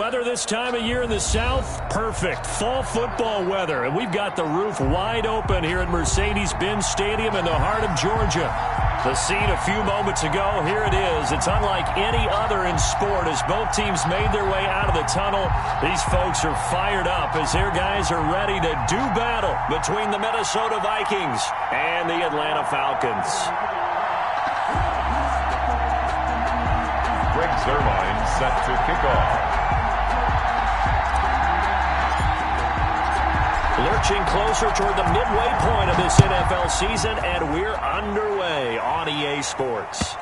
weather this time of year in the South? Perfect. Fall football weather. And we've got the roof wide open here at Mercedes-Benz Stadium in the heart of Georgia. The scene a few moments ago, here it is. It's unlike any other in sport as both teams made their way out of the tunnel. These folks are fired up as their guys are ready to do battle between the Minnesota Vikings and the Atlanta Falcons. Greg Zuerlein set to kick off. Lurching closer toward the midway point of this NFL season, and we're underway on EA Sports.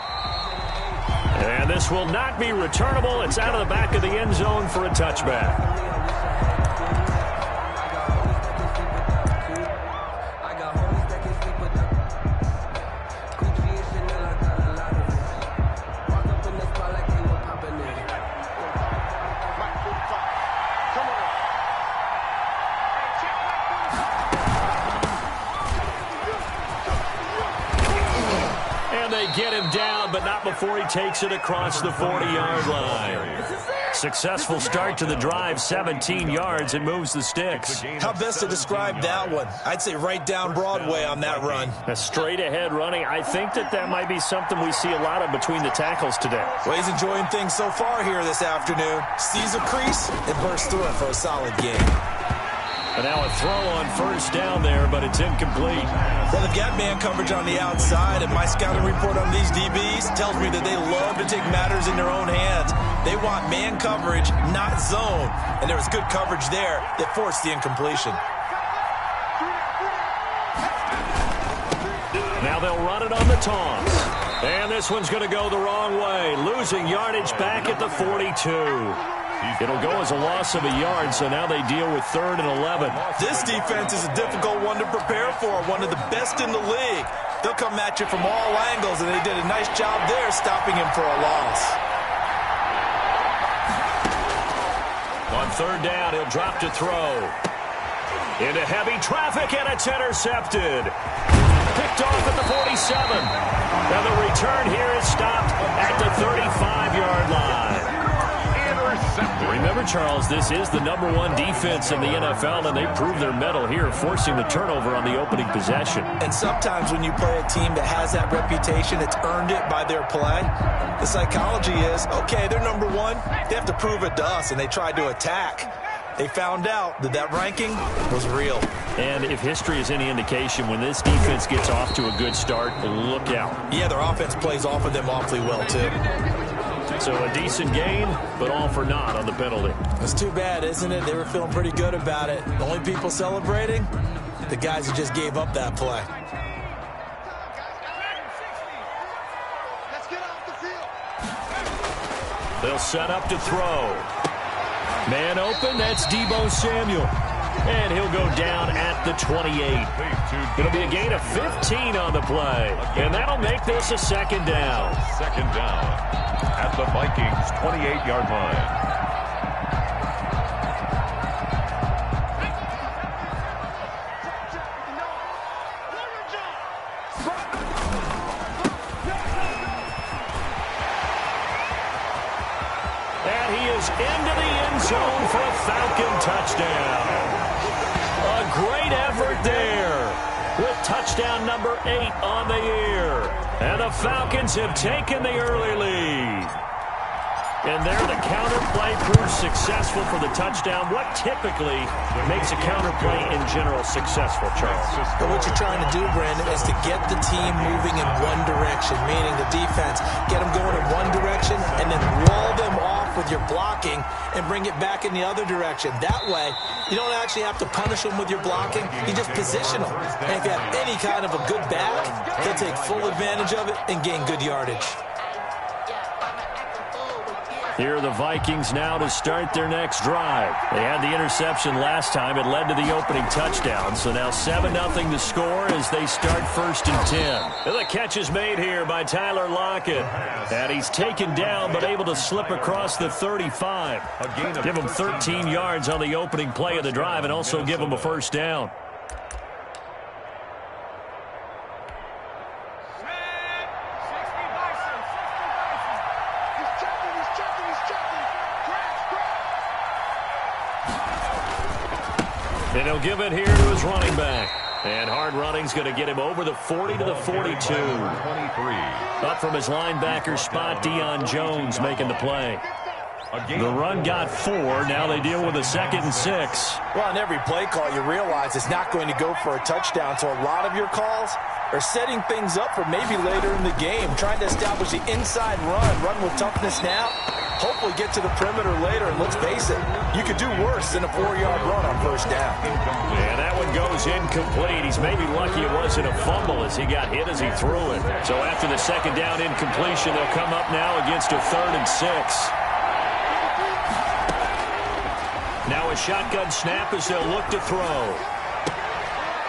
And this will not be returnable. It's out of the back of the end zone for a touchback. Get him down, but not before he takes it across the 40-yard line. Successful start to the drive, 17 yards, and moves the sticks. How best to describe that one? I'd say right down Broadway on that run. A straight-ahead running. I think that might be something we see a lot of between the tackles today. Well, he's enjoying things so far here this afternoon. Sees a crease and bursts through it for a solid game. And now a throw on first down there, but it's incomplete. Well, they've got man coverage on the outside, and my scouting report on these DBs tells me that they love to take matters in their own hands. They want man coverage, not zone. And there was good coverage there that forced the incompletion. Now they'll run it on the toss. And this one's going to go the wrong way, losing yardage back at the 42. It'll go as a loss of a yard, so now they deal with 3rd and 11. This defense is a difficult one to prepare for, one of the best in the league. They'll come at you from all angles, and they did a nice job there stopping him for a loss. On 3rd down, he'll drop to throw. Into heavy traffic, and it's intercepted. Picked off at the 47. And the return here is stopped at the 35-yard line. Remember, Charles, this is the #1 defense in the NFL, and they prove their mettle here, forcing the turnover on the opening possession. And sometimes when you play a team that has that reputation, it's earned it by their play. The psychology is, okay, they're #1. They have to prove it to us, and they tried to attack. They found out that that ranking was real. And if history is any indication, when this defense gets off to a good start, look out. Yeah, their offense plays off of them awfully well, too. So a decent gain, but all for naught on the penalty. It's too bad, isn't it? They were feeling pretty good about it. The only people celebrating, the guys who just gave up that play. They'll set up to throw. Man open, that's Deebo Samuel. And he'll go down at the 28. It'll be a gain of 15 on the play. And that'll make this a 2nd down. 2nd down at the Vikings' 28-yard line. And he is into the end zone for a Falcon touchdown. A great effort there with touchdown number 8 on the year. And the Falcons have taken the early lead. And there the counterplay proves successful for the touchdown. What typically makes a counterplay in general successful, Charles? But what you're trying to do, Brandon, is to get the team moving in one direction, meaning the defense. Get them going in one direction and then wall them off with your blocking and bring it back in the other direction. That way, you don't actually have to punish them with your blocking. You just position them. And if you have any kind of a good back, they'll take full advantage of it and gain good yardage. Here are the Vikings now to start their next drive. They had the interception last time. It led to the opening touchdown. So now 7-0 to score as they start 1st and 10. And the catch is made here by Tyler Lockett. And he's taken down but able to slip across the 35. Give him 13 yards on the opening play of the drive and also give him a 1st down. And he'll give it here to his running back. And hard running's going to get him over the 40 to the 42. 23. Up from his linebacker spot, Deion Jones making the play. The run got 4. Now they deal with a 2nd and 6. Well, on every play call, you realize it's not going to go for a touchdown. So a lot of your calls are setting things up for maybe later in the game, trying to establish the inside run with toughness now, hopefully get to the perimeter later. And let's face it, you could do worse than a 4-yard run on first down. And that one goes incomplete. He's maybe lucky it wasn't a fumble as he got hit as he threw it. So after the 2nd down incompletion, they'll come up now against a 3rd and 6. Now a shotgun snap as they'll look to throw.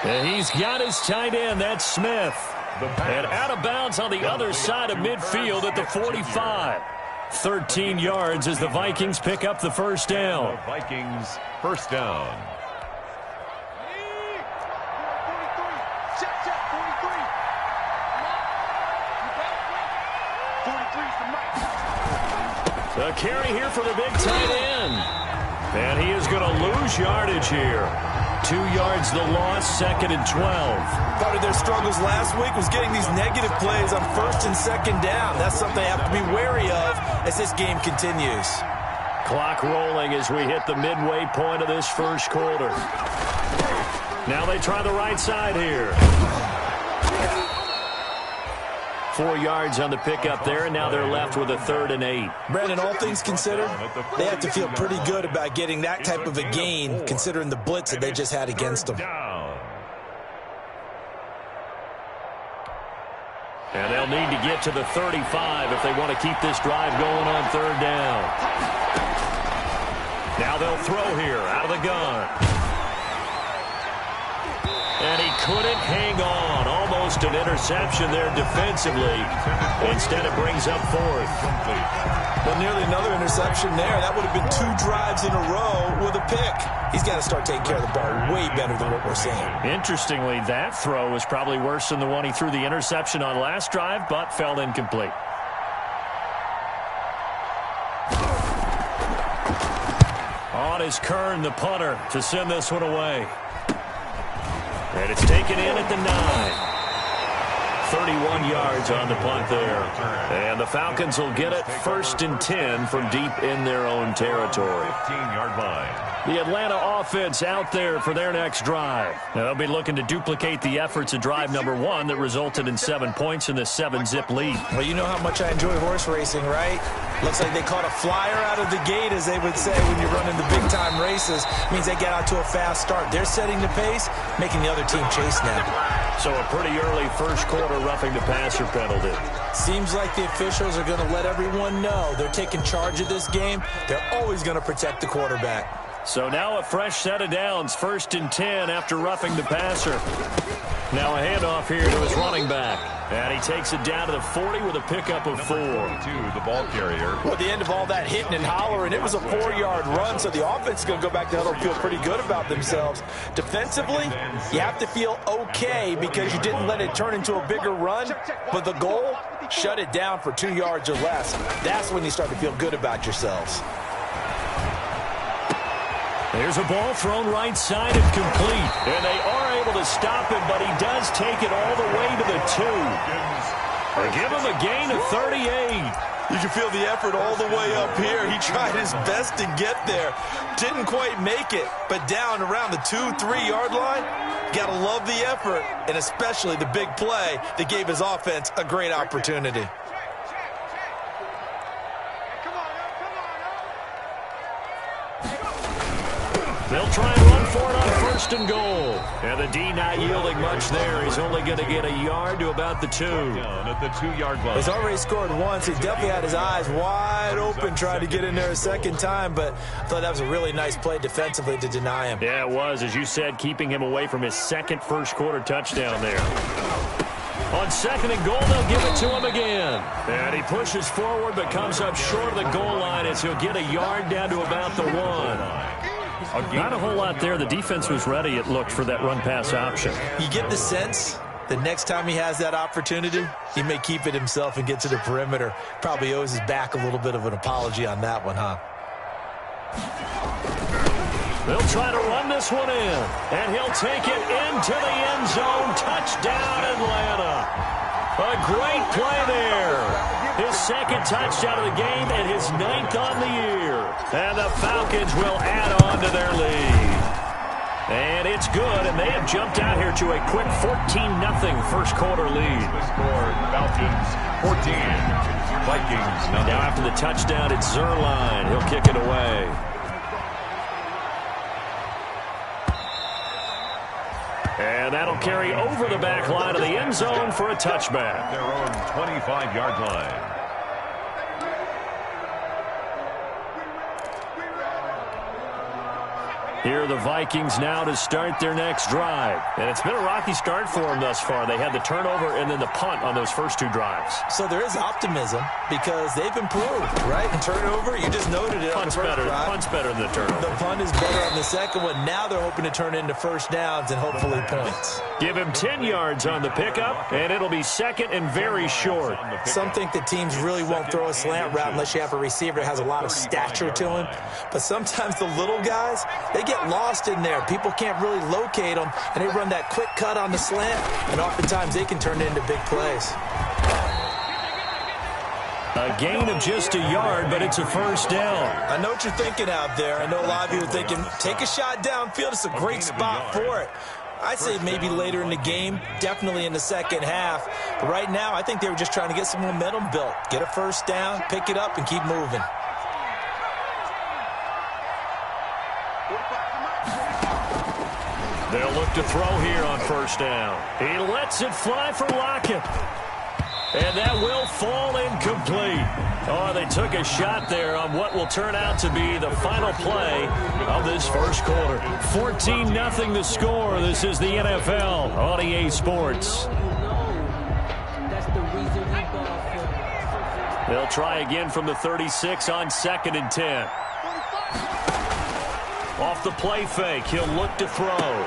And he's got his tight end. That's Smith. And out of bounds on the other side of midfield at the 45. 13 yards as the Vikings pick up the first down. The Vikings first down. The carry here for the big tight end. And he is going to lose yardage here. 2 yards the loss, 2nd and 12. Part of their struggles last week was getting these negative plays on 1st and 2nd down. That's something they have to be wary of as this game continues. Clock rolling as we hit the midway point of this first quarter. Now they try the right side here. 4 yards on the pickup there, and now they're left with a 3rd and 8. Brandon, all things considered, they have to feel pretty good about getting that type of a gain, considering the blitz that they just had against them. And they'll need to get to the 35 if they want to keep this drive going on 3rd down. Now they'll throw here out of the gun. And he couldn't hang on. Almost an interception there defensively. Instead, it brings up 4th. Well, nearly another interception there. That would have been 2 drives in a row with a pick. He's got to start taking care of the ball way better than what we're seeing. Interestingly, that throw was probably worse than the one he threw the interception on last drive, but fell incomplete. On is Kern, the punter, to send this one away. And it's taken in at the 9. 31 yards on the punt there. And the Falcons will get it 1st and 10 from deep in their own territory. 15-yard line. The Atlanta offense out there for their next drive. Now, they'll be looking to duplicate the efforts of drive number 1 that resulted in 7 points in the 7-zip lead. Well, you know how much I enjoy horse racing, right? Looks like they caught a flyer out of the gate, as they would say when you're running the big-time races. Means they get out to a fast start. They're setting the pace, making the other team chase now. So a pretty early first quarter roughing the passer penalty. Seems like the officials are going to let everyone know they're taking charge of this game. They're always going to protect the quarterback. So now a fresh set of downs, 1st and 10 after roughing the passer. Now a handoff here to his running back. And he takes it down to the 40 with a pickup of 4. The ball carrier. Well, at the end of all that hitting and hollering, it was a 4-yard run, so the offense is going to go back to huddle and feel pretty good about themselves. Defensively, you have to feel okay because you didn't let it turn into a bigger run, but the goal, shut it down for 2 yards or less. That's when you start to feel good about yourselves. There's a ball thrown right side and complete. And they are able to stop him, but he does take it all the way to the 2. They give him a gain of 38. You can feel the effort all the way up here. He tried his best to get there. Didn't quite make it, but down around the 2-3 yard line, gotta love the effort, and especially the big play that gave his offense a great opportunity. They'll try and run for it on 1st and goal. And the D not yielding much there. He's only going to get a yard to about the 2. Down at the 2-yard line. He's already scored once. He definitely had his eyes wide open trying to get in there a second time, but I thought that was a really nice play defensively to deny him. Yeah, it was, as you said, keeping him away from his second first-quarter touchdown there. On 2nd and goal, they'll give it to him again. And he pushes forward but comes up short of the goal line as he'll get a yard down to about the 1. Not a whole lot there. The defense was ready, it looked, for that run-pass option. You get the sense the next time he has that opportunity, he may keep it himself and get to the perimeter. Probably owes his back a little bit of an apology on that one, huh? They'll try to run this one in, and he'll take it into the end zone. Touchdown, Atlanta. A great play there. His second touchdown of the game and his 9th on the year. And the Falcons will add on to their lead. And it's good, and they have jumped out here to a quick 14-0 first quarter lead. The score, Falcons 14, Vikings nothing. Now after the touchdown, it's Zerline. He'll kick it away. And that'll carry over the back line of the end zone for a touchback. Their own 25-yard line. Here are the Vikings now to start their next drive. And it's been a rocky start for them thus far. They had the turnover and then the punt on those first 2 drives. So there is optimism because they've improved, right? And turnover, you just noted it on the first drive. Punt's better than the turnover. The punt is better on the second one. Now they're hoping to turn into first downs and hopefully points. Give him 10 yards on the pickup, and it'll be second and very short. Some think that teams really won't throw a slant route unless you have a receiver that has a lot of stature to him. But sometimes the little guys, they get lost in there. People can't really locate them, and they run that quick cut on the slant, and oftentimes they can turn it into big plays. A gain of just a yard, but it's a first down. I know what you're thinking out there. I know a lot of you are thinking, take a shot downfield. It's a great spot for it. I'd say maybe later in the game, definitely in the second half. But right now, I think they were just trying to get some momentum built. Get a first down, pick it up, and keep moving. They'll look to throw here on first down. He lets it fly for Lockett. And that will fall incomplete. Oh, they took a shot there on what will turn out to be the final play of this first quarter. 14-0 the score. This is the NFL on EA Sports. They'll try again from the 36 on 2nd and 10. Off the play fake, he'll look to throw.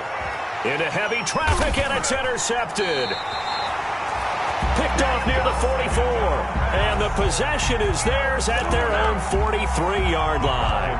Into heavy traffic, and it's intercepted. Picked off near the 44. And the possession is theirs at their own 43-yard line.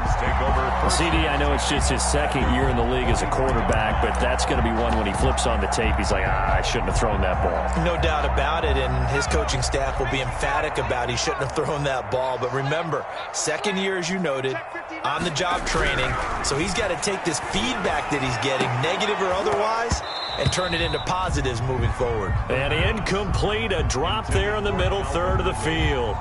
CD, I know it's just his second year in the league as a quarterback, but that's going to be one when he flips on the tape. He's like, I shouldn't have thrown that ball. No doubt about it, and his coaching staff will be emphatic about he shouldn't have thrown that ball. But remember, second year, as you noted, on-the-job training, so he's got to take this feedback that he's getting, negative or otherwise, and turn it into positives moving forward. And incomplete, a drop there in the middle third of the field.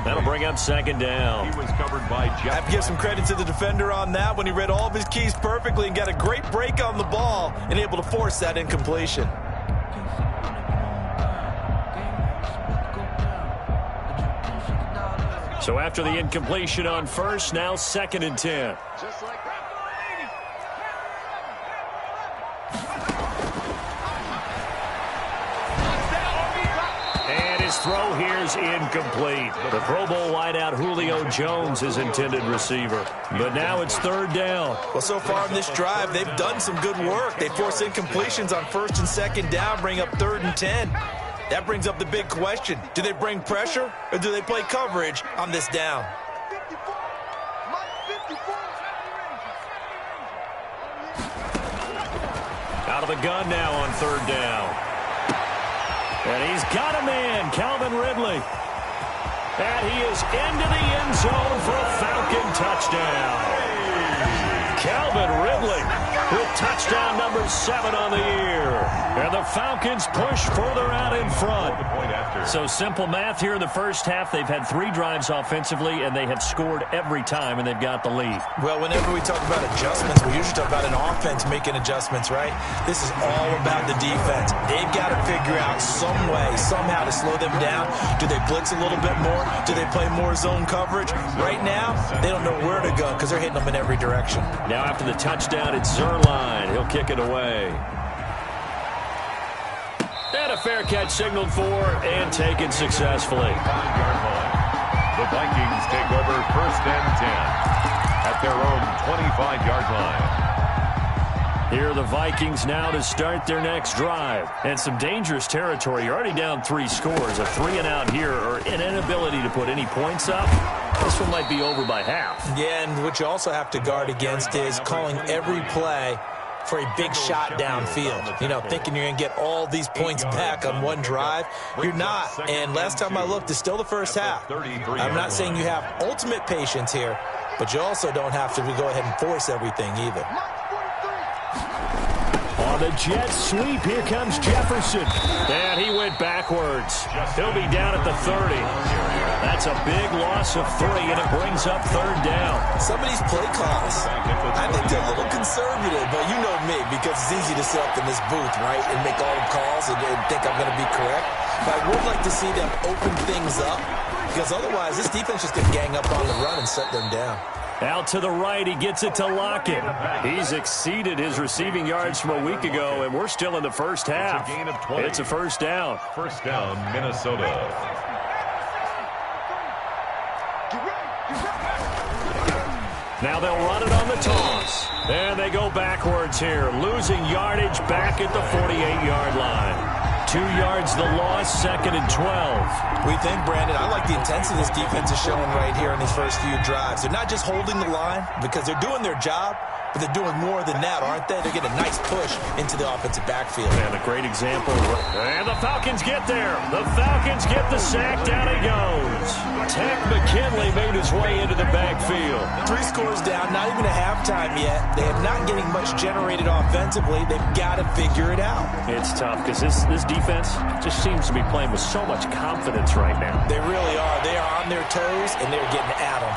That'll bring up second down. He was covered by Jeff. I have to give some credit to the defender on that when he read all of his keys perfectly and got a great break on the ball and able to force that incompletion. So after the incompletion on first, now 2nd and 10. Throw here is incomplete. The Pro Bowl wideout Julio Jones, his intended receiver. But now it's 3rd down. Well, so far in this drive, they've done some good work. They force incompletions on 1st and 2nd down, bring up 3rd and 10. That brings up the big question. Do they bring pressure or do they play coverage on this down? Out of the gun now on 3rd down. And he's got him in, Calvin Ridley. And he is into the end zone for a Falcon touchdown. Calvin Ridley with touchdown number 7 on the year. And the Falcons push further out in front. So simple math here in the first half. They've had 3 drives offensively, and they have scored every time, and they've got the lead. Well, whenever we talk about adjustments, we usually talk about an offense making adjustments, right? This is all about the defense. They've got to figure out some way, somehow to slow them down. Do they blitz a little bit more? Do they play more zone coverage? Right now, they don't know where to go because they're hitting them in every direction. Now after the touchdown, it's Zerline. He'll kick it away. And a fair catch signaled for and taken successfully. 5-yard line. The Vikings take over 1st and 10 at their own 25-yard line. Here are the Vikings now to start their next drive. And some dangerous territory. You're already down 3 scores. A 3-and-out here or an inability to put any points up. This one might be over by half. Yeah, and what you also have to guard against is calling every play for a big shot downfield. You know, thinking you're going to get all these points back on one drive. You're not. And last time I looked, it's still the first half. I'm not saying you have ultimate patience here, but you also don't have to go ahead and force everything either. On the jet sweep, here comes Jefferson. And he went backwards. He'll be down at the 30. That's a big loss of 3, and it brings up 3rd down. Some of these play calls, I think they're a little conservative, but you know me, because it's easy to sit up in this booth, right, and make all the calls and think I'm going to be correct. But I would like to see them open things up, because otherwise this defense just going to gang up on the run and set them down. Out to the right, he gets it to Lockett. He's exceeded his receiving yards from a week ago, and we're still in the first half. It's a gain of 20. It's a first down. First down, Minnesota. Now they'll run it on the toss. And they go backwards here, losing yardage back at the 48-yard line. 2 yards the loss, 2nd and 12. We think, Brandon, I like the intensity this defense is showing right here in these first few drives. They're not just holding the line because they're doing their job, but they're doing more than that, aren't they? They're getting a nice push into the offensive backfield. And a great example. And the Falcons get there. The Falcons get the sack. Down he goes. Tech McKinley made his way into the backfield. 3 scores down, not even a halftime yet. They are not getting much generated offensively. They've got to figure it out. It's tough because this defense just seems to be playing with so much confidence right now. They really are. They are on their toes, and they're getting at them.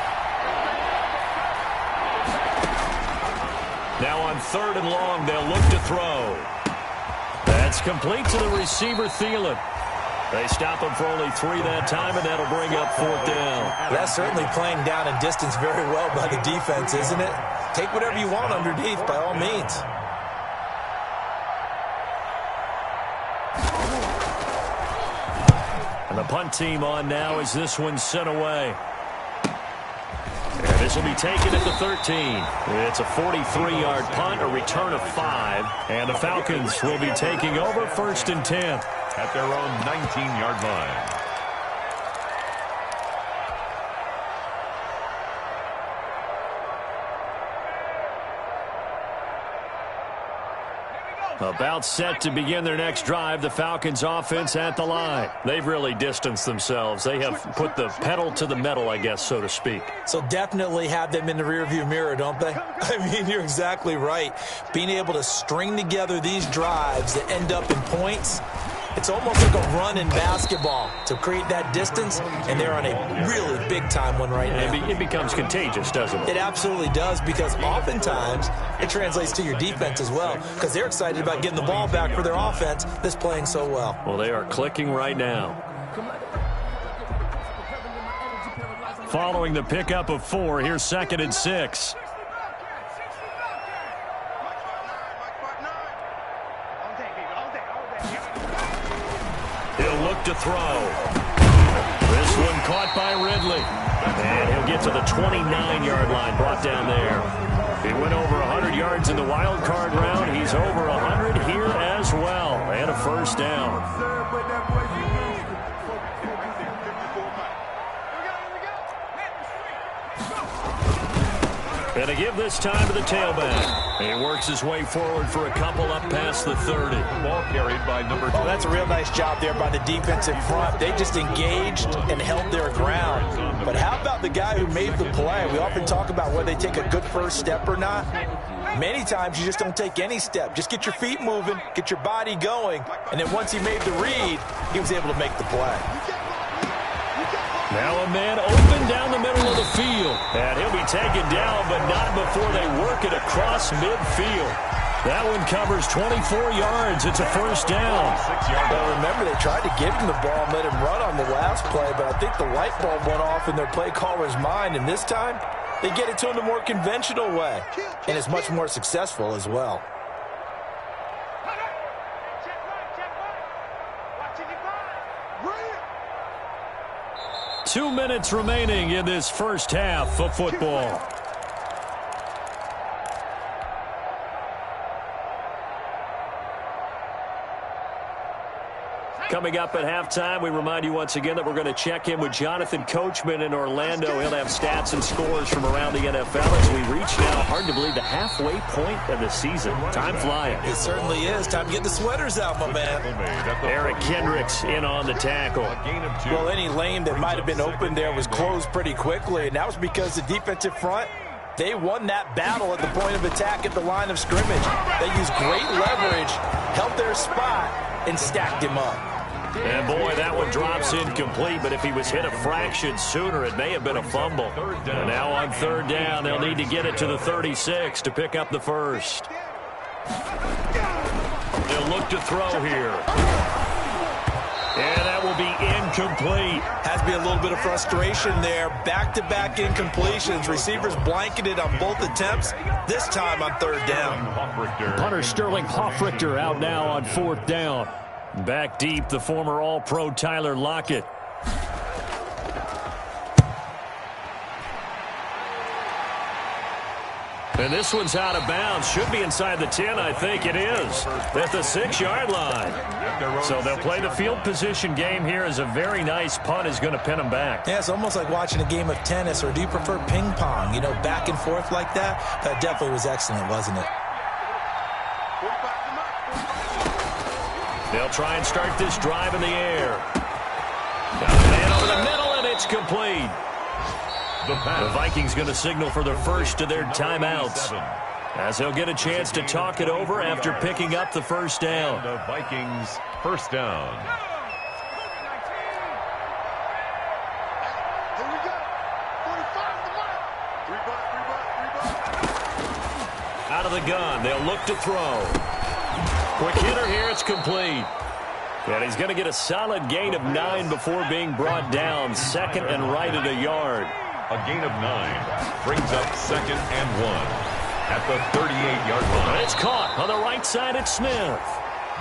Now on 3rd and long, they'll look to throw. That's complete to the receiver, Thielen. They stop him for only 3 that time, and that'll bring up 4th down. That's certainly playing down in distance very well by the defense, isn't it? Take whatever you want underneath, by all means. And the punt team on now as this one's sent away. And this will be taken at the 13. It's a 43-yard punt, a return of 5. And the Falcons will be taking over 1st and 10. At their own 19-yard line. About set to begin their next drive, the Falcons offense at the line. They've really distanced themselves. They have put the pedal to the metal, I guess, so to speak. So definitely have them in the rearview mirror, don't they? I mean, you're exactly right. Being able to string together these drives that end up in points, it's almost like a run in basketball to create that distance, and they're on a really big-time one right now. It becomes contagious, doesn't it? It absolutely does, because oftentimes it translates to your defense as well, because they're excited about getting the ball back for their offense that's playing so well. Well, they are clicking right now. Following the pickup of 4, here's 2nd and 6. He'll look to throw. This one caught by Ridley. And he'll get to the 29-yard line, brought down there. He went over 100 yards in the wild card round. He's over 100 here as well. And a first down. And to give this time to the tailback. He works his way forward for a couple up past the 30. Ball carried by number 2. Oh, that's a real nice job there by the defense in front. They just engaged and held their ground. But how about the guy who made the play? We often talk about whether they take a good first step or not. Many times you just don't take any step. Just get your feet moving, get your body going, and then once he made the read, he was able to make the play. Now a man open down the middle of the field. And he'll be taken down, but not before they work it across midfield. That one covers 24 yards. It's a first down. Well, remember, they tried to give him the ball and let him run on the last play, but I think the light bulb went off in their play caller's mind, and this time they get it to him the more conventional way, and it's much more successful as well. Two minutes remaining in this first half of football. Coming up at halftime, we remind you once again that we're going to check in with Jonathan Coachman in Orlando. He'll have stats and scores from around the NFL as we reach now, hard to believe, the halfway point of the season. Time flying. It certainly is. Time to get the sweaters out, my man. Eric Kendricks in on the tackle. Well, any lane that might have been open there was closed pretty quickly, and that was because the defensive front, they won that battle at the point of attack at the line of scrimmage. They used great leverage, held their spot, and stacked him up. And, boy, that one drops incomplete, but if he was hit a fraction sooner, it may have been a fumble. And now on third down, they'll need to get it to the 36 to pick up the first. They'll look to throw here. And that will be incomplete. Has to be a little bit of frustration there. Back-to-back incompletions. Receivers blanketed on both attempts, this time on third down. Punter Sterling Hoffrichter out now on fourth down. Back deep, the former All-Pro Tyler Lockett. And this one's out of bounds. Should be inside the 10, I think it is. At the 6-yard line. So they'll play the field position game here as a very nice punt is going to pin them back. Yeah, it's almost like watching a game of tennis, or do you prefer ping pong? You know, back and forth like that? That definitely was excellent, wasn't it? They'll try and start this drive in the air. Got a man over the middle, and it's complete. The Vikings going to signal for the first of their timeouts, as they'll get a chance to talk it over after picking up the first down. The Vikings first down. Out of the gun, they'll look to throw. Quick hitter here, it's complete. And he's going to get a solid gain of 9 before being brought down. Second and right at a yard. A gain of 9 brings up second and 1 at the 38-yard line. It's caught on the right side at Smith.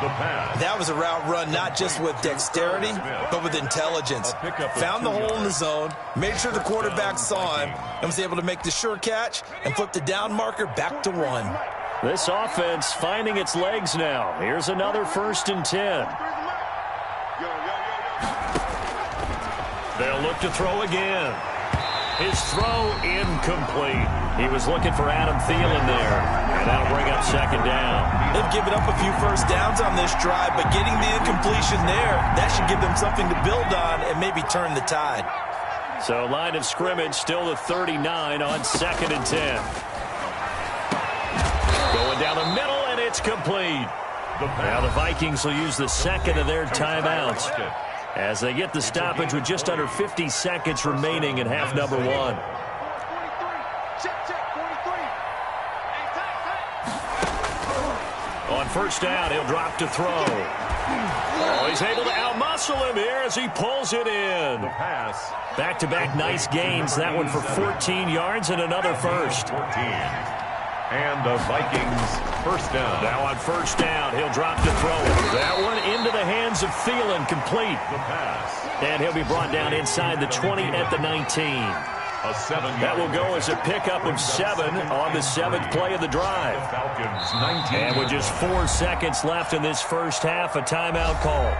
The pass. That was a route run not just with dexterity, but with intelligence. Found the hole in the zone, made sure the quarterback saw him, and was able to make the sure catch and flip the down marker back to 1. This offense finding its legs now. Here's another 1st and 10. They'll look to throw again. His throw incomplete. He was looking for Adam Thielen there, and that'll bring up second down. They've given up a few first downs on this drive, but getting the incompletion there, that should give them something to build on and maybe turn the tide. So line of scrimmage still the 39 on 2nd and 10. Going down the middle, and it's complete. Now the Vikings will use the second of their timeouts as they get the stoppage with just under 50 seconds remaining in half number 1. On first down, he'll drop to throw. Oh, he's able to outmuscle him here as he pulls it in. The pass. Back-to-back nice gains. That one for 14 yards and another first. 14. And the Vikings first down. Now on first down, he'll drop to throw. That one into the hands of Thielen, complete. The pass. And he'll be brought down inside the 20 at the 19. A 7-yard. That will go as a pickup of 7 on the 7th play of the drive. Falcons 19. And with just 4 seconds left in this first half, a timeout call.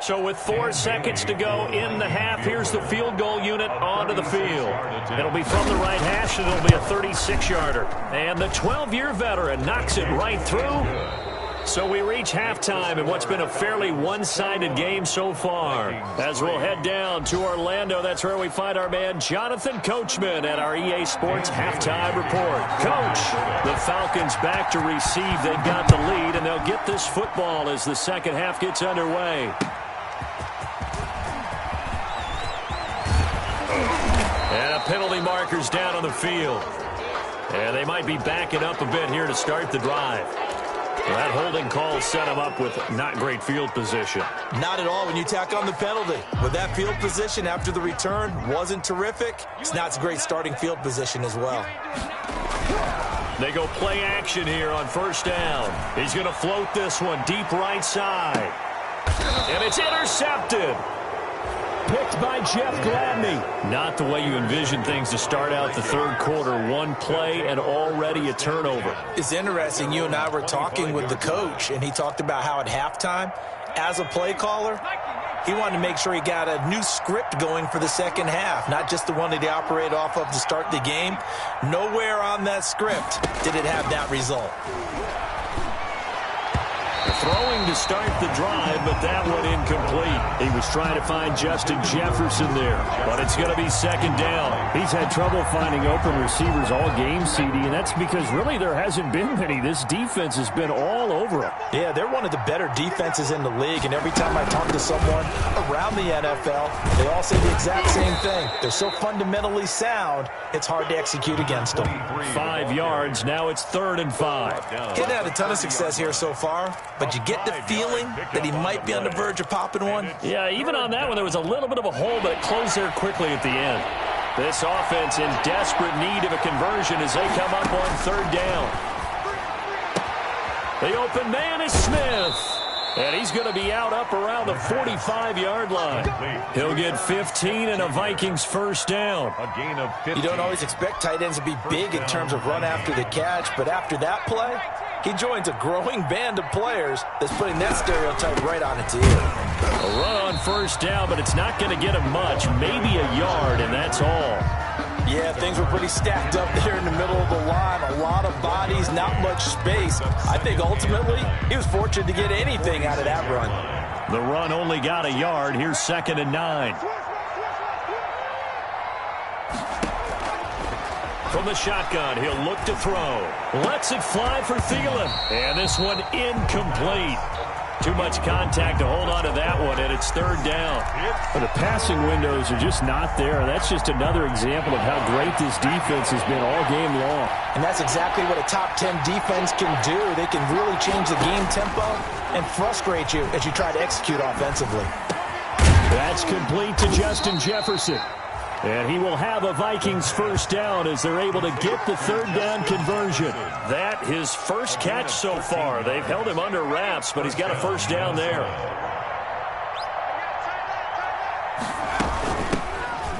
So with 4 seconds to go in the half, here's the field goal unit onto the field. It'll be from the right hash, and it'll be a 36-yarder. And the 12-year veteran knocks it right through. So we reach halftime in what's been a fairly one-sided game so far. As we'll head down to Orlando, that's where we find our man Jonathan Coachman at our EA Sports Halftime Report. Coach, the Falcons back to receive. They've got the lead, and they'll get this football as the second half gets underway. And a penalty marker's down on the field. And they might be backing up a bit here to start the drive. That holding call set him up with not great field position. Not at all when you tack on the penalty. With that field position after the return wasn't terrific, it's not a great starting field position as well. They go play action here on first down. He's going to float this one deep right side. And it's intercepted. picked by Jeff Gladney. Not the way you envision things to start out the third quarter. One play and already a turnover. It's interesting. You and I were talking with the coach, and he talked about how at halftime, as a play caller, he wanted to make sure he got a new script going for the second half, not just the one that he operated off of to start the game. Nowhere on that script did it have that result. Throwing to start the drive, but that one incomplete. He was trying to find Justin Jefferson there, but it's going to be second down. He's had trouble finding open receivers all game, CD, and that's because really there hasn't been many. This defense has been all over him. Yeah, they're one of the better defenses in the league, and every time I talk to someone around the NFL, they all say the exact same thing. They're so fundamentally sound, it's hard to execute against them. 5 yards, now it's 3rd and 5. He's had a ton of success here so far, but you get the feeling that he might be on the verge of popping one. Yeah, even on that one, there was a little bit of a hole, but it closed there quickly at the end. This offense in desperate need of a conversion as they come up on 3rd down. The open man is Smith. And he's going to be out up around the 45-yard line. He'll get 15 and a Vikings first down. A gain of 15. You don't always expect tight ends to be big in terms of run after the catch, but after that play, he joins a growing band of players that's putting that stereotype right on its ear. A run on first down, but it's not going to get him much. Maybe a yard, and that's all. Yeah, things were pretty stacked up there in the middle of the line. A lot of bodies, not much space. I think ultimately he was fortunate to get anything out of that run. The run only got a yard. Here's 2nd and 9. From the shotgun, he'll look to throw. Lets it fly for Thielen. And this one incomplete. Too much contact to hold on to that one, and it's 3rd down. Well, the passing windows are just not there. That's just another example of how great this defense has been all game long. And that's exactly what a top 10 defense can do. They can really change the game tempo and frustrate you as you try to execute offensively. That's complete to Justin Jefferson. And he will have a Vikings first down as they're able to get the 3rd down conversion. That his first catch so far. They've held him under wraps, but he's got a first down there.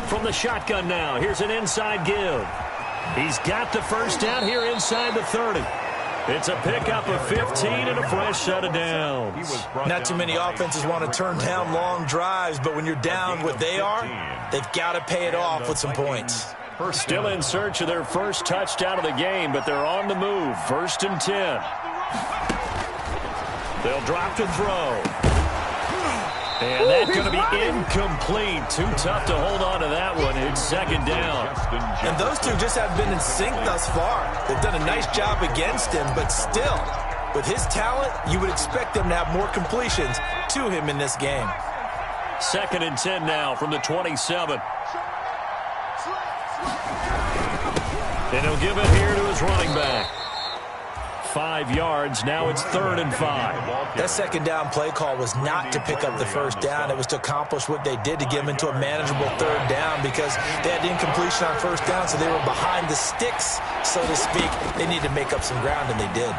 From the shotgun now, here's an inside give. He's got the first down here inside the 30. It's a pickup of 15 and a fresh set of downs. Not too many offenses want to turn down long drives, but when you're down what they are, they've got to pay it off with some points. Still in search of their first touchdown of the game, but they're on the move. 1st and 10. They'll drop to throw. And that's going to be incomplete. Too tough to hold on to that one. It's 2nd down. And those two just have been in sync thus far. They've done a nice job against him, but still, with his talent, you would expect them to have more completions to him in this game. 2nd and 10 now from the 27. And he'll give it here to his running back. 5 yards. Now it's 3rd and 5. That 2nd down play call was not to pick up the first down. It was to accomplish what they did to get them into a manageable 3rd down because they had incompletion on first down, so they were behind the sticks, so to speak. They needed to make up some ground, and they did.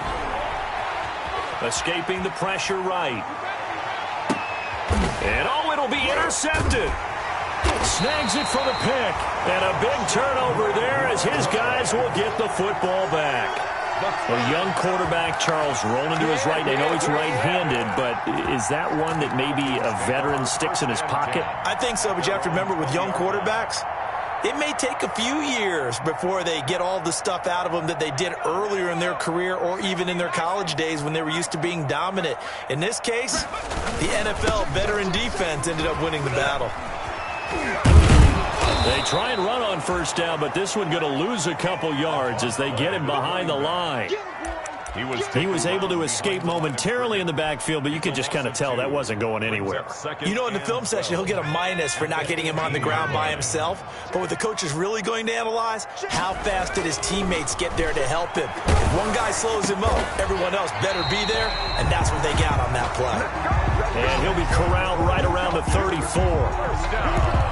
Escaping the pressure right. And it'll be intercepted. Snags it for the pick. And a big turnover there as his guys will get the football back. A young quarterback, Charles, rolling to his right. They know he's right-handed, but is that one that maybe a veteran sticks in his pocket? I think so, but you have to remember with young quarterbacks, it may take a few years before they get all the stuff out of them that they did earlier in their career or even in their college days when they were used to being dominant. In this case, the NFL veteran defense ended up winning the battle. They try and run on first down, but this one going to lose a couple yards as they get him behind the line. He was able to escape momentarily in the backfield, but you could just kind of tell that wasn't going anywhere. You know, in the film session, he'll get a minus for not getting him on the ground by himself. But what the coach is really going to analyze, how fast did his teammates get there to help him? If one guy slows him up, everyone else better be there, and that's what they got on that play. And he'll be corralled right around the 34.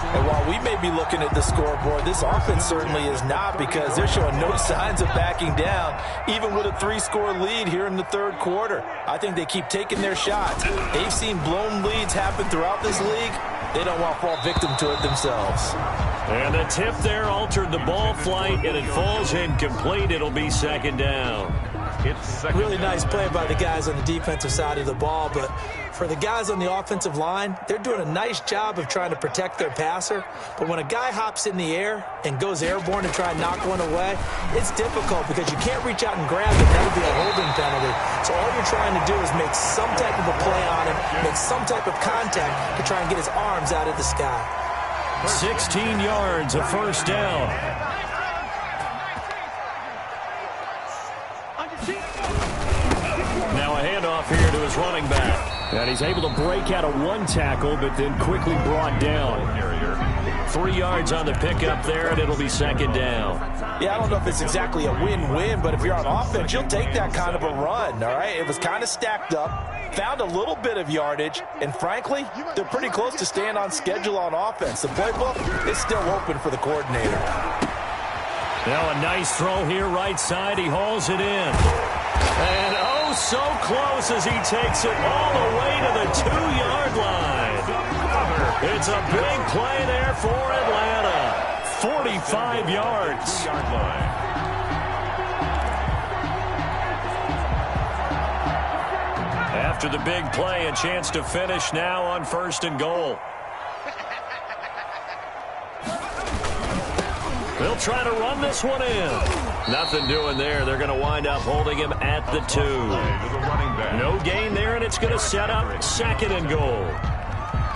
And while we may be looking at the scoreboard, this offense certainly is not, because they're showing no signs of backing down, even with a 3-score lead here in the third quarter. I think they keep taking their shots. They've seen blown leads happen throughout this league, They don't want to fall victim to it themselves. And the tip there altered the ball flight, and it falls incomplete. It'll be second down. Really nice play by the guys on the defensive side of the ball, but for the guys on the offensive line, they're doing a nice job of trying to protect their passer. But when a guy hops in the air and goes airborne to try and knock one away, it's difficult because you can't reach out and grab it. That would be a holding penalty. So all you're trying to do is make some type of a play on him, make some type of contact to try and get his arms out of the sky. 16 yards, a first down. Now a handoff here to his running back. And he's able to break out of one tackle, but then quickly brought down. 3 yards on the pickup there, and it'll be second down. Yeah, I don't know if it's exactly a win-win, but if you're on offense, you'll take that kind of a run, all right? It was kind of stacked up, found a little bit of yardage, and frankly, they're pretty close to staying on schedule on offense. The playbook is still open for the coordinator. Now a nice throw here, right side. He hauls it in. And oh, so close as he takes it all the way to the 2-yard line. It's a big play there for Atlanta. 45 yards. After the big play, a chance to finish now on 1st and goal. They'll try to run this one in. Nothing doing there. They're going to wind up holding him at the 2. No gain there, and it's going to set up 2nd and goal.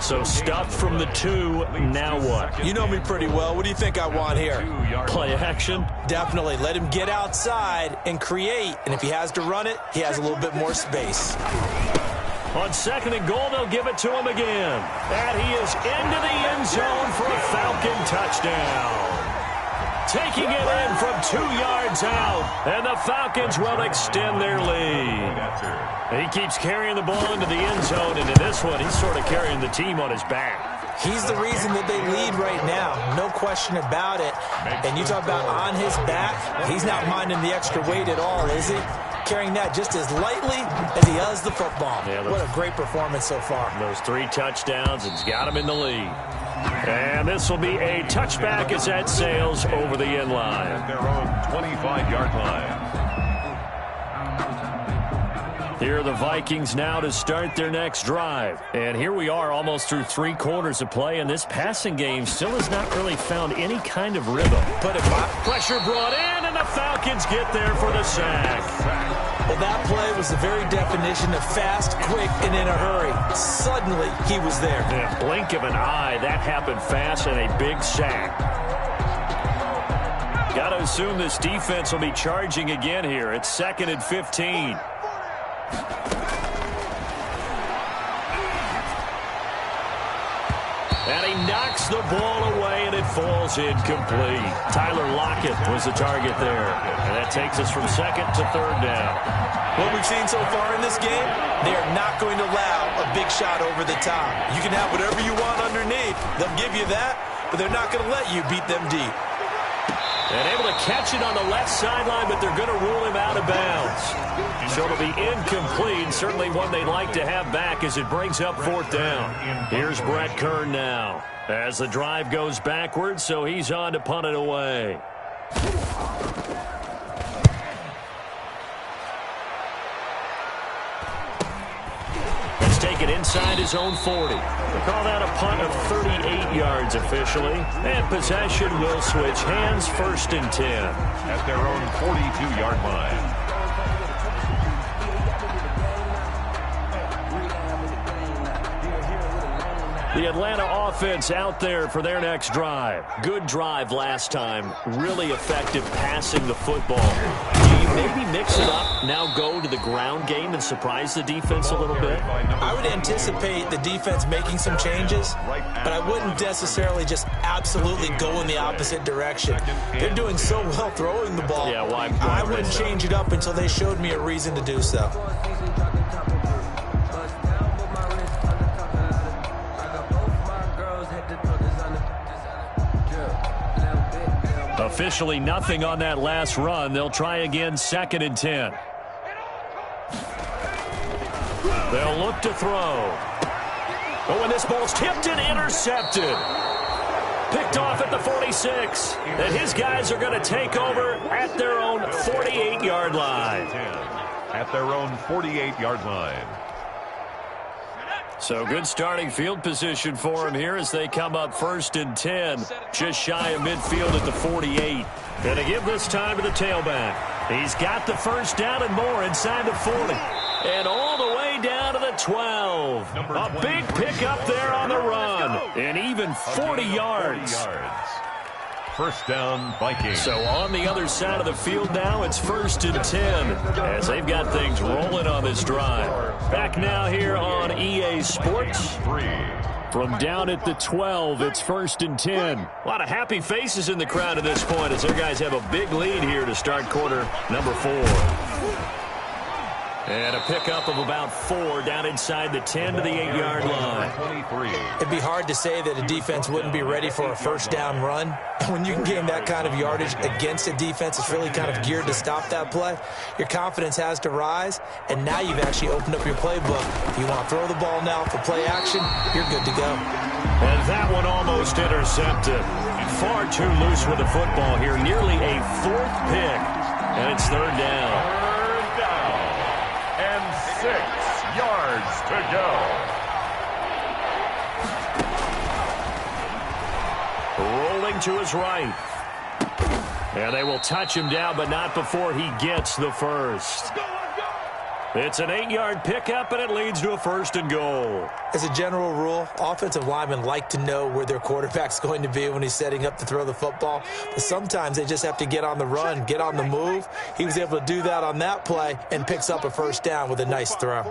So stuffed from the 2. Now what? You know me pretty well. What do you think I want here? Play action? Definitely. Let him get outside and create. And if he has to run it, he has a little bit more space. On 2nd and goal, they'll give it to him again. And he is into the end zone for a Falcon touchdown. Taking it in from 2 yards out, and the Falcons will extend their lead. He keeps carrying the ball into the end zone, and in this one, he's sort of carrying the team on his back. He's the reason that they lead right now, no question about it. And you talk about on his back, he's not minding the extra weight at all, is he? Carrying that just as lightly as he does the football. Yeah, what a great performance so far. Those 3 touchdowns, it's got him in the lead. And this will be a touchback as that sails over the end line. Their own 25-yard line. Here are the Vikings now to start their next drive. And here we are almost through 3 quarters of play, and this passing game still has not really found any kind of rhythm. But pressure brought in, and the Falcons get there for the sack. Well, that play was the very definition of fast, quick, and in a hurry. Suddenly, he was there. In a blink of an eye, that happened fast, and a big sack. Got to assume this defense will be charging again here. It's 2nd and 15. And he knocks the ball away, and it falls incomplete. Tyler Lockett was the target there. And that takes us from 2nd to 3rd down. What we've seen so far in this game, they are not going to allow a big shot over the top. You can have whatever you want underneath. They'll give you that, but they're not going to let you beat them deep. And able to catch it on the left sideline, but they're going to rule him out of bounds. So it'll be incomplete. Certainly one they'd like to have back as it brings up 4th down. Here's Brett Kern now as the drive goes backwards, so he's on to punt it away. Let's take it inside his own 40. We'll call that a punt of 38 yards officially. And possession will switch hands, 1st and 10. At their own 42-yard line. The Atlanta offense out there for their next drive. Good drive last time. Really effective passing the football. Do you maybe mix it up, now go to the ground game and surprise the defense a little bit? I would anticipate the defense making some changes, but I wouldn't necessarily just absolutely go in the opposite direction. They're doing so well throwing the ball. Yeah, why I wouldn't change it up until they showed me a reason to do so. Officially nothing on that last run. They'll try again, 2nd and 10. They'll look to throw. Oh, and this ball's tipped and intercepted. Picked off at the 46. And his guys are going to take over at their own 48-yard line. At their own 48-yard line. So good starting field position for him here as they come up 1st and 10. Just shy of midfield at the 48. Going to give this time to the tailback. He's got the first down and more inside the 40. And all the way down to the 12. A big pickup there on the run. And even 40 yards. First down, Vikings. So on the other side of the field now, it's 1st and 10 as they've got things rolling on this drive. Back now here on EA Sports. From down at the 12, it's 1st and 10. A lot of happy faces in the crowd at this point as their guys have a big lead here to start quarter number 4. And a pickup of about 4 down inside the 10 to the 8-yard line. It'd be hard to say that a defense wouldn't be ready for a first down run. When you can gain that kind of yardage against a defense that's really kind of geared to stop that play, your confidence has to rise, and now you've actually opened up your playbook. If you want to throw the ball now for play action, you're good to go. And that one almost intercepted. Far too loose with the football here. Nearly a 4th pick, and it's 3rd down. 6 yards to go. Rolling to his right. And they will touch him down, but not before he gets the first. It's an 8-yard pickup, and it leads to a 1st and goal. As a general rule, offensive linemen like to know where their quarterback's going to be when he's setting up to throw the football. But sometimes they just have to get on the run, get on the move. He was able to do that on that play and picks up a first down with a nice throw.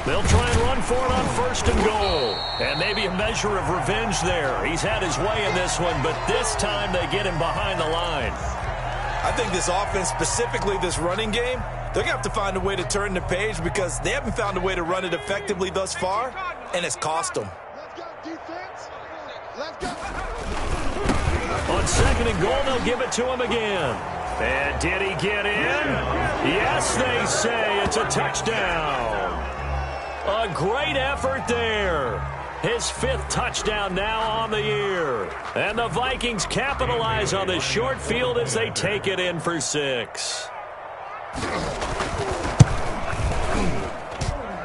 They'll try and run for it on 1st and goal. And maybe a measure of revenge there. He's had his way in this one, but this time they get him behind the line. I think this offense, specifically this running game, they're going to have to find a way to turn the page because they haven't found a way to run it effectively thus far, and it's cost them. On 2nd and goal, they'll give it to him again. And did he get in? Yes, they say it's a touchdown. A great effort there. His 5th touchdown now on the year. And the Vikings capitalize on this short field as they take it in for 6.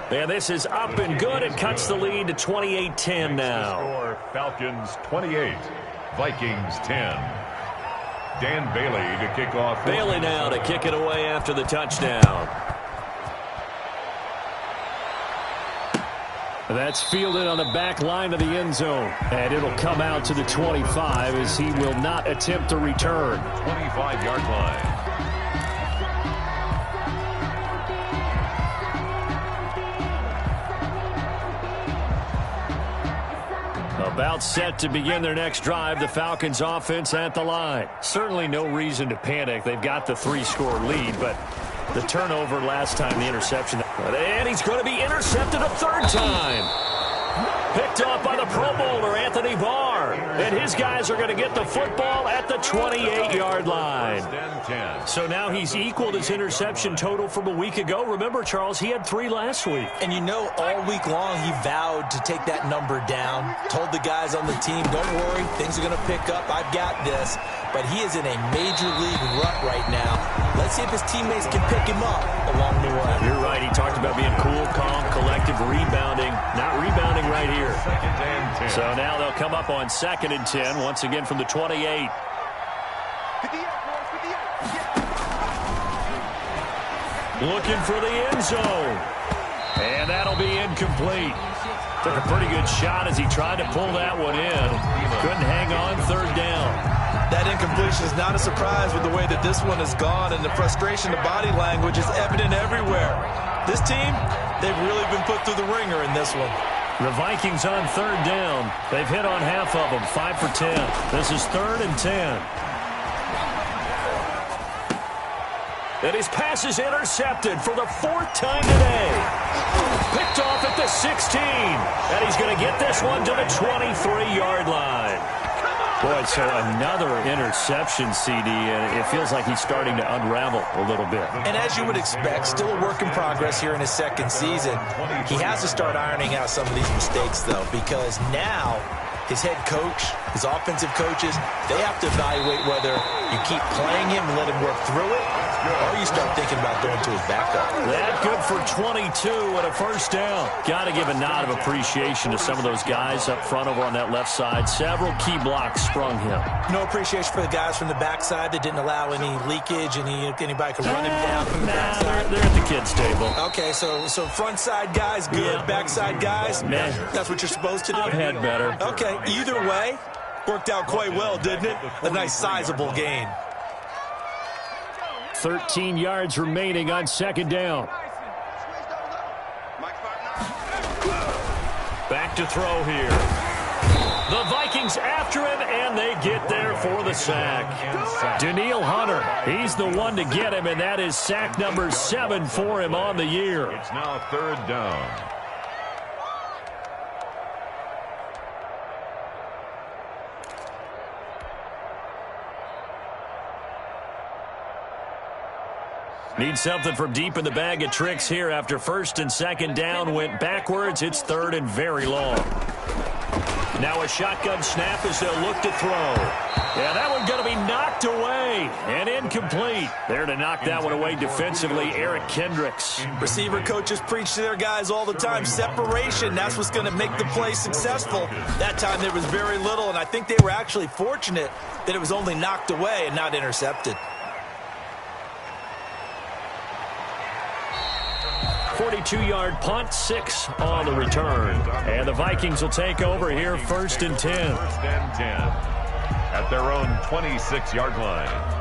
And this is up and good. It cuts the lead to 28-10 now. Falcons 28, Vikings 10. Dan Bailey to kick off. Bailey now to kick it away after the touchdown. That's fielded on the back line of the end zone. And it'll come out to the 25 as he will not attempt a return. 25-yard line. About set to begin their next drive, the Falcons offense at the line. Certainly no reason to panic. They've got the 3-score lead, but the turnover last time, the interception. And he's going to be intercepted a 3rd time. Picked off by the Pro Bowler, Anthony Barr. And his guys are going to get the football at the 28-yard line. So now he's equaled his interception total from a week ago. Remember, Charles, he had 3 last week. And you know, all week long he vowed to take that number down. Told the guys on the team, don't worry, things are going to pick up. I've got this. But he is in a major league rut right now. Let's see if his teammates can pick him up along the way. You're right. He talked about being cool, calm, collective, rebounding. Not rebounding right here. So now they'll come up on 2nd and 10, once again from the 28. Looking for the end zone. And that'll be incomplete. Took a pretty good shot as he tried to pull that one in. Couldn't hang on, 3rd down. That incompletion is not a surprise with the way that this one has gone, and the frustration, the body language is evident everywhere. This team, they've really been put through the ringer in this one. The Vikings on 3rd down. They've hit on half of them, 5 for 10. This is 3rd and 10. And his pass is intercepted for the 4th time today. Picked off at the 16. And he's going to get this one to the 23-yard line. Boy, so another interception, CD, and it feels like he's starting to unravel a little bit. And as you would expect, still a work in progress here in his second season. He has to start ironing out some of these mistakes, though, because now his head coach, his offensive coaches, they have to evaluate whether you keep playing him and let him work through it, or you start thinking about going to his backup. That good for 22 and a first down. Got to give a nod of appreciation to some of those guys up front over on that left side. Several key blocks sprung him. No appreciation for the guys from the backside that didn't allow any leakage, anybody could run him down from the backside. They're at the kids' table. Okay, so front side guys good, backside guys, man, that's what you're supposed to do? I've had better. Okay, either way, worked out quite well, didn't it? A nice sizable gain. 13 yards remaining on second down. Back to throw here. The Vikings after him, and they get there for the sack. Daniil Hunter, he's the one to get him, and that is sack number 7 for him on the year. It's now third down. Need something from deep in the bag of tricks here after first and second down went backwards. It's third and very long. Now a shotgun snap as they'll look to throw. Yeah, that one's going to be knocked away and incomplete. There to knock that one away defensively, Eric Kendricks. Receiver coaches preach to their guys all the time. Separation, that's what's going to make the play successful. That time there was very little, and I think they were actually fortunate that it was only knocked away and not intercepted. 42-yard punt, 6 on the return. And the Vikings will take over here first and 10. First and 10 at their own 26-yard line.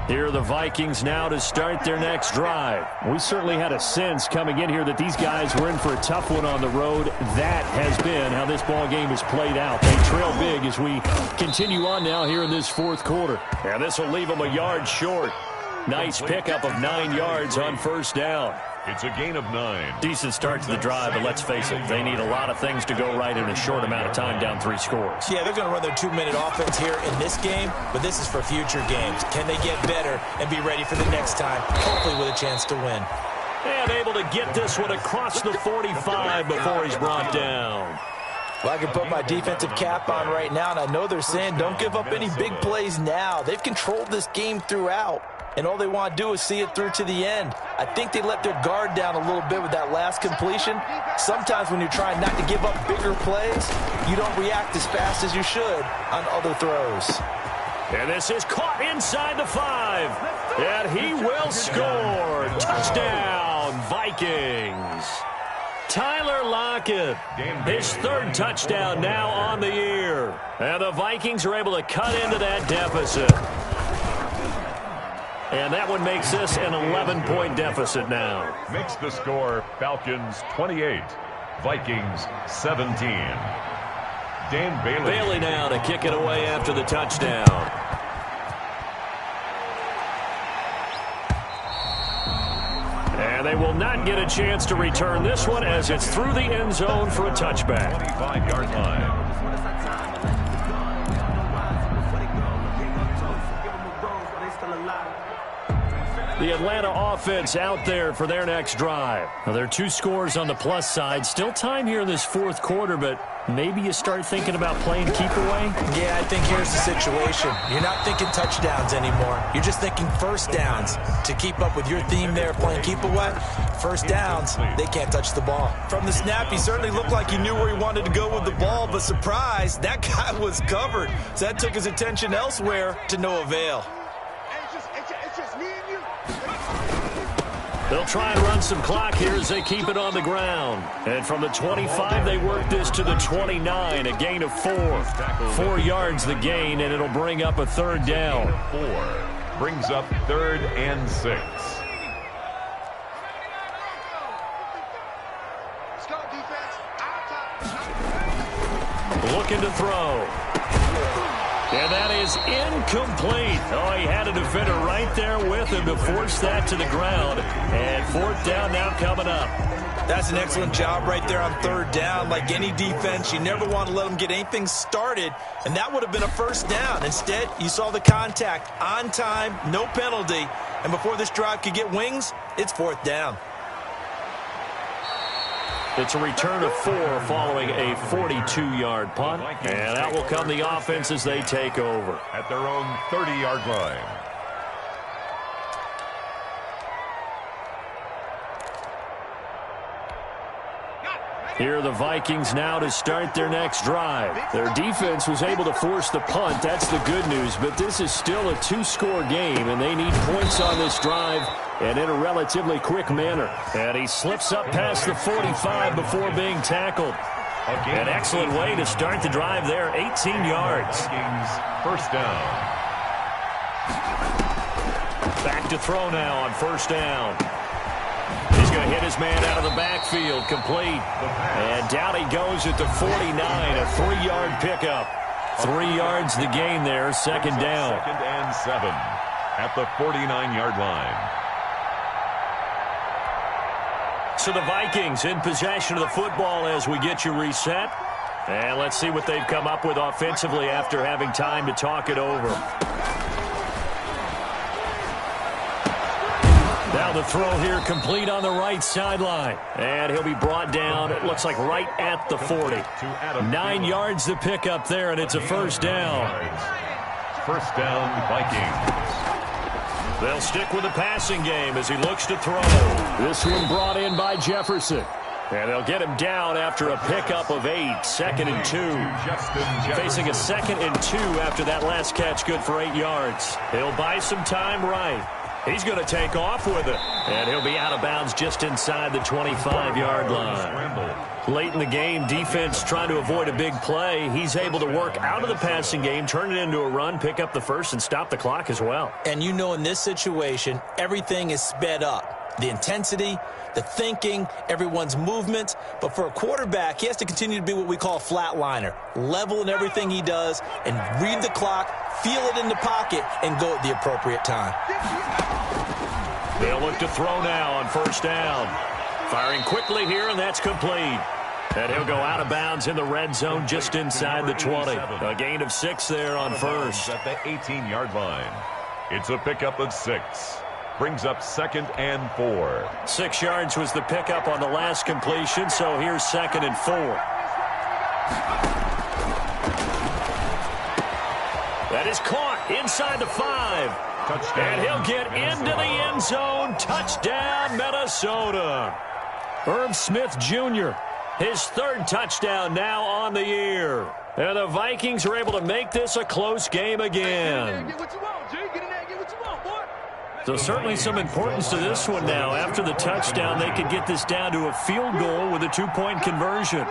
Here are the Vikings now to start their next drive. We certainly had a sense coming in here that these guys were in for a tough one on the road. That has been how this ball game has played out. They trail big as we continue on now here in this fourth quarter. And this will leave them a yard short. Nice pickup of 9 yards on first down. It's a gain of 9. Decent start to the drive, but let's face it, they need a lot of things to go right in a short amount of time down 3 scores. Yeah, they're going to run their 2-minute offense here in this game, but this is for future games. Can they get better and be ready for the next time, hopefully with a chance to win? And able to get this one across the 45 before he's brought down. Well, I can put my defensive cap on right now, and I know they're saying don't give up any big plays now. They've controlled this game throughout, and all they want to do is see it through to the end. I think they let their guard down a little bit with that last completion. Sometimes when you're trying not to give up bigger plays, you don't react as fast as you should on other throws. And this is caught inside the 5. And he will score. Touchdown, Vikings. Tyler Lockett, his 3rd touchdown now on the year. And the Vikings are able to cut into that deficit. And that one makes this an 11-point deficit now. Makes the score Falcons 28, Vikings 17. Dan Bailey. Bailey now to kick it away after the touchdown. And they will not get a chance to return this one as it's through the end zone for a touchback. 25-yard line. The Atlanta offense out there for their next drive. Now, there are 2 scores on the plus side. Still time here in this fourth quarter, but maybe you start thinking about playing keep away? Yeah, I think here's the situation. You're not thinking touchdowns anymore. You're just thinking first downs. To keep up with your theme there, playing keep away, first downs, they can't touch the ball. From the snap, he certainly looked like he knew where he wanted to go with the ball, but surprise, that guy was covered. So that took his attention elsewhere to no avail. They'll try and run some clock here as they keep it on the ground. And from the 25, they work this to the 29, a gain of 4. 4 yards the gain, and it'll bring up a 3rd down. 4 brings up 3rd and 6. Looking to throw. And that is incomplete. Oh, he had a defender right there with him to force that to the ground. And 4th down now coming up. That's an excellent job right there on 3rd down. Like any defense, you never want to let them get anything started, and that would have been a 1st down. Instead, you saw the contact on time, no penalty, and before this drive could get wings, it's 4th down. It's a return of 4 following a 42-yard punt, and out will come the offense as they take over. At their own 30-yard line. Here are the Vikings now to start their next drive. Their defense was able to force the punt. That's the good news, but this is still a 2-score game, and they need points on this drive and in a relatively quick manner. And he slips up past the 45 before being tackled. An excellent way to start the drive there, 18 yards. Vikings, 1st down. Back to throw now on 1st down. He's going to hit his man out of the backfield, complete. And down he goes at the 49, a 3-yard pickup. 3 yards the gain there, 2nd down. 2nd and 7 at the 49-yard line. So the Vikings in possession of the football as we get you reset. And let's see what they've come up with offensively after having time to talk it over. Now the throw here complete on the right sideline. And he'll be brought down, it looks like right at the 40. 9 yards to pick up there, and it's a 1st down. 1st down, Vikings. They'll stick with the passing game as he looks to throw. This one brought in by Jefferson. And they'll get him down after a pickup of 8, 2nd and 2. Facing a 2nd and 2 after that last catch, good for 8 yards. He'll buy some time right. He's going to take off with it. And he'll be out of bounds just inside the 25-yard line. Late in the game, defense trying to avoid a big play. He's able to work out of the passing game, turn it into a run, pick up the 1st, and stop the clock as well. And you know in this situation, everything is sped up. The intensity, the thinking, everyone's movement. But for a quarterback, he has to continue to be what we call a flatliner. Level in everything he does and read the clock, feel it in the pocket, and go at the appropriate time. They'll look to throw now on 1st down. Firing quickly here, and that's complete. And he'll go out of bounds in the red zone just inside the 20. A gain of 6 there on 1st. At the 18-yard line. It's a pickup of 6. Brings up 2nd and 4. 6 yards was the pickup on the last completion, so here's 2nd and 4. That is caught inside the 5. Touchdown. And he'll get into the end zone. Touchdown, Minnesota. Irv Smith Jr., his 3rd touchdown now on the year. And the Vikings are able to make this a close game again. So certainly some importance to this one now. After the touchdown, they could get this down to a field goal with a 2-point conversion.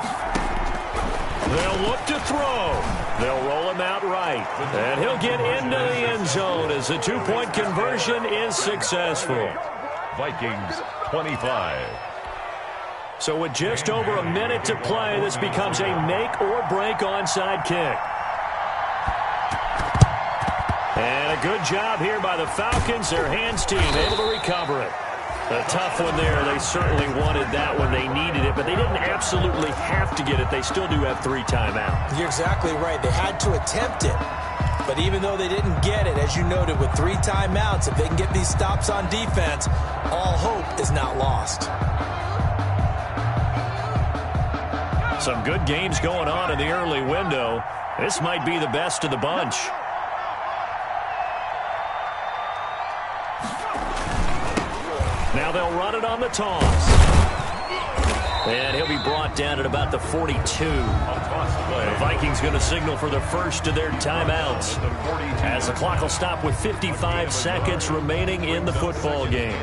They'll look to throw. They'll roll him out right. And he'll get into the end zone as the 2-point conversion is successful. Vikings 25. So with just over a minute to play, this becomes a make-or-break onside kick. And a good job here by the Falcons. Their hands team able to recover it. A tough one there. They certainly wanted that when they needed it, but they didn't absolutely have to get it. They still do have 3 timeouts. You're exactly right. They had to attempt it. But even though they didn't get it, as you noted, with 3 timeouts, if they can get these stops on defense, all hope is not lost. Some good games going on in the early window. This might be the best of the bunch. Now they'll run it on the toss. And he'll be brought down at about the 42. The Vikings going to signal for the first of their timeouts, as the clock will stop with 55 seconds remaining in the football game.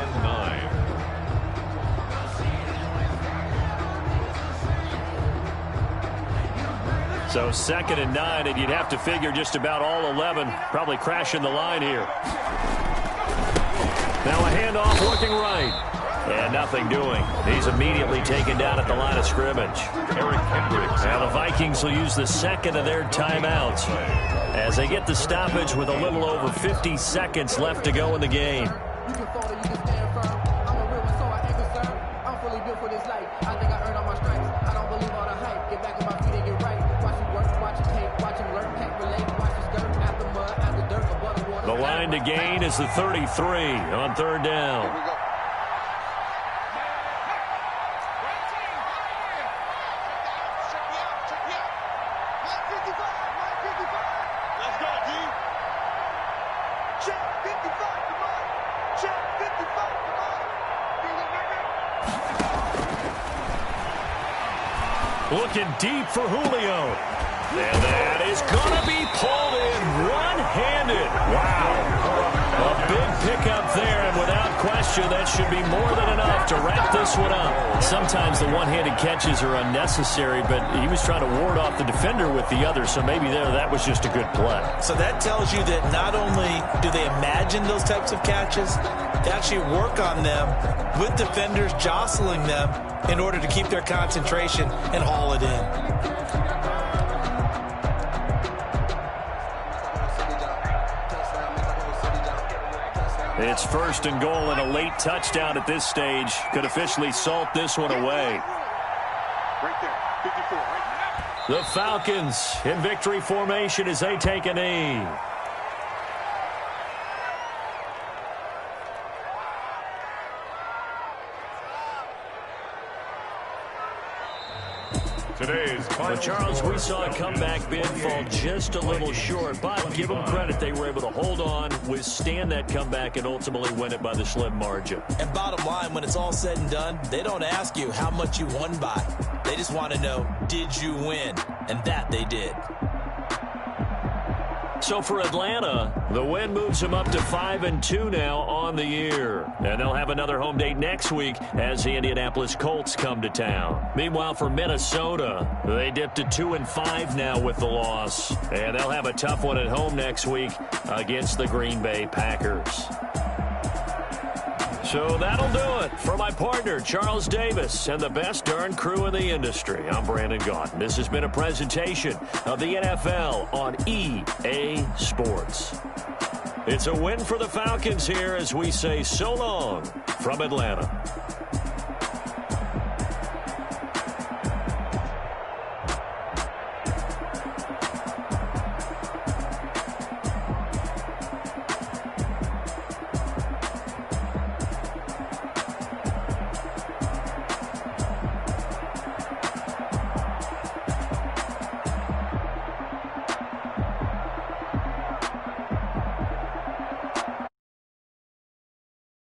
So 2nd and 9, and you'd have to figure just about all 11 probably crashing the line here. Now a handoff working right. And nothing doing. He's immediately taken down at the line of scrimmage. Now the Vikings will use the second of their timeouts as they get the stoppage with a little over 50 seconds left to go in the game. The line to gain is the 33 on third down. Looking deep for Julio. And that is going to be pulled in one-handed. Wow. A big pickup there, and without question, that should be more than enough to wrap this one up. Sometimes the one-handed catches are unnecessary, but he was trying to ward off the defender with the other, so maybe that was just a good play. So that tells you that not only do they imagine those types of catches, they actually work on them with defenders jostling them in order to keep their concentration and haul it in. It's first and goal, and a late touchdown at this stage could officially salt this one away. Right there, 54, right now. The Falcons in victory formation as they take a knee. Well, Charles, we saw a comeback bid fall just a little short, but give them credit. They were able to hold on, withstand that comeback, and ultimately win it by the slim margin. And bottom line, when it's all said and done, they don't ask you how much you won by. They just want to know, did you win? And that they did. So for Atlanta, the win moves them up to 5-2 now on the year. And they'll have another home date next week as the Indianapolis Colts come to town. Meanwhile, for Minnesota, they dipped to 2-5 now with the loss. And they'll have a tough one at home next week against the Green Bay Packers. So that'll do it for my partner, Charles Davis, and the best darn crew in the industry. I'm Brandon Gaudin. This has been a presentation of the NFL on EA Sports. It's a win for the Falcons here as we say so long from Atlanta.